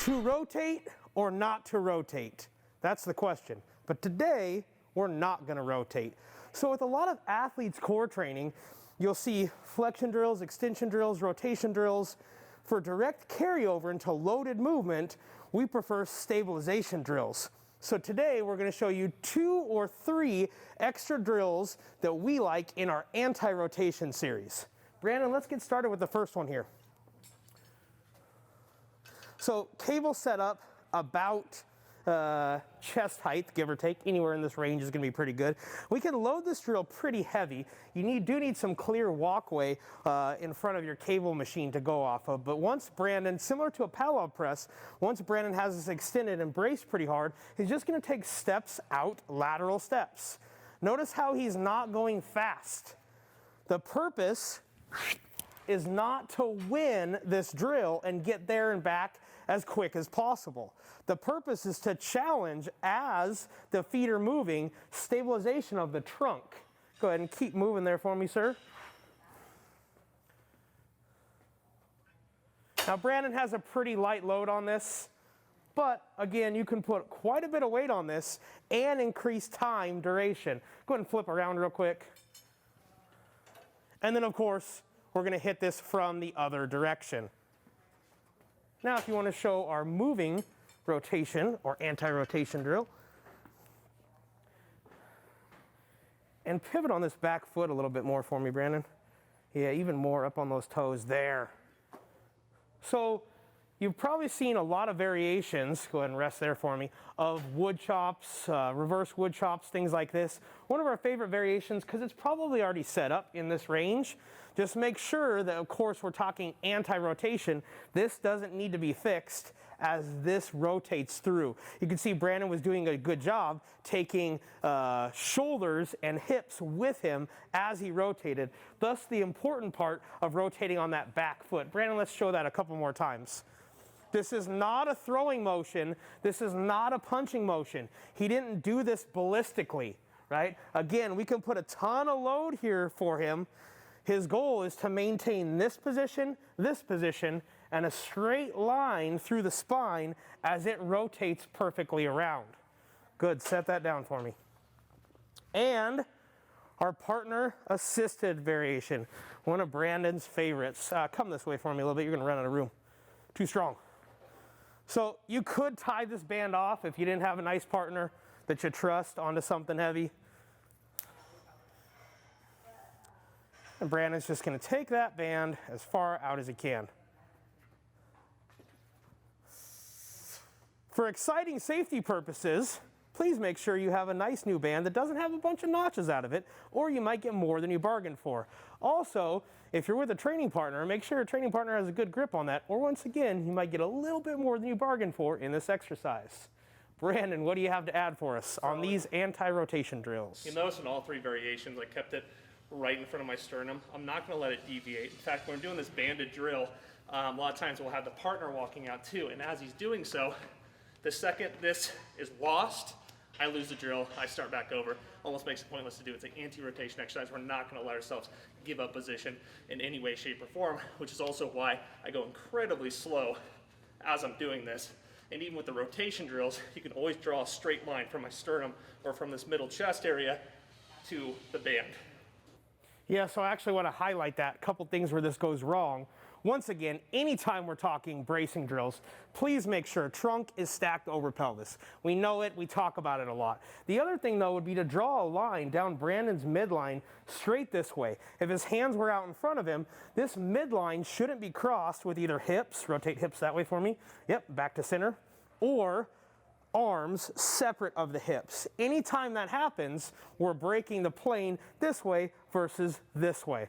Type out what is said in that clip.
To rotate or not to rotate? That's the question. But today, we're not going to rotate. So with a lot of athletes' core training, you'll see flexion drills, extension drills, rotation drills. For direct carryover into loaded movement, we prefer stabilization drills. So today we're going to show you 2 or 3 extra drills that we like in our anti-rotation series. Brandon, let's get started with the first one here. So cable setup about chest height, give or take. Anywhere in this range is going to be pretty good. We can load this drill pretty heavy. You do need some clear walkway in front of your cable machine to go off of. But once Brandon, similar to a pallof press, once Brandon has this extended and braced pretty hard, he's just going to take steps out, lateral steps. Notice how he's not going fast. The purpose is not to win this drill and get there and back as quick as possible. The purpose is to challenge, as the feet are moving, stabilization of the trunk. Go ahead and keep moving there for me, sir. Now Brandon has a pretty light load on this, but again, you can put quite a bit of weight on this and increase time duration. Go ahead and flip around real quick. And then of course, we're going to hit this from the other direction. Now if you want to show our moving rotation or anti-rotation drill, and pivot on this back foot a little bit more for me, Brandon. Yeah, even more up on those toes there. So you've probably seen a lot of variations, go ahead and rest there for me, of wood chops, reverse wood chops, things like this. One of our favorite variations, because it's probably already set up in this range, just make sure that, of course, we're talking anti-rotation. This doesn't need to be fixed as this rotates through. You can see Brandon was doing a good job taking shoulders and hips with him as he rotated. Thus, the important part of rotating on that back foot. Brandon, let's show that a couple more times. This is not a throwing motion. This is not a punching motion. He didn't do this ballistically, right? Again, we can put a ton of load here for him. His goal is to maintain this position, and a straight line through the spine as it rotates perfectly around. Good, set that down for me. And our partner assisted variation, one of Brandon's favorites. Come this way for me a little bit, you're gonna run out of room. Too strong. So you could tie this band off if you didn't have a nice partner that you trust onto something heavy. And Brandon's just going to take that band as far out as he can. For exciting safety purposes, please make sure you have a nice new band that doesn't have a bunch of notches out of it, or you might get more than you bargained for. Also, if you're with a training partner, make sure your training partner has a good grip on that, or once again, you might get a little bit more than you bargained for in this exercise. Brandon, what do you have to add for us on these anti-rotation drills? You'll notice in all 3 variations, I kept it right in front of my sternum. I'm not going to let it deviate. In fact, when we're doing this banded drill, a lot of times we'll have the partner walking out too, and as he's doing so, the second this is lost, I lose the drill, I start back over. Almost makes it pointless to do. It's an anti-rotation exercise. We're not going to let ourselves give up position in any way, shape, or form, which is also why I go incredibly slow as I'm doing this. And even with the rotation drills, you can always draw a straight line from my sternum or from this middle chest area to the band. Yeah, so I actually want to highlight that. A couple things where this goes wrong. Once again, anytime we're talking bracing drills, please make sure trunk is stacked over pelvis. We know it, we talk about it a lot. The other thing though would be to draw a line down Brandon's midline straight this way. If his hands were out in front of him, this midline shouldn't be crossed with either hips, rotate hips that way for me, yep, back to center, or arms separate of the hips. Anytime that happens, we're breaking the plane this way versus this way.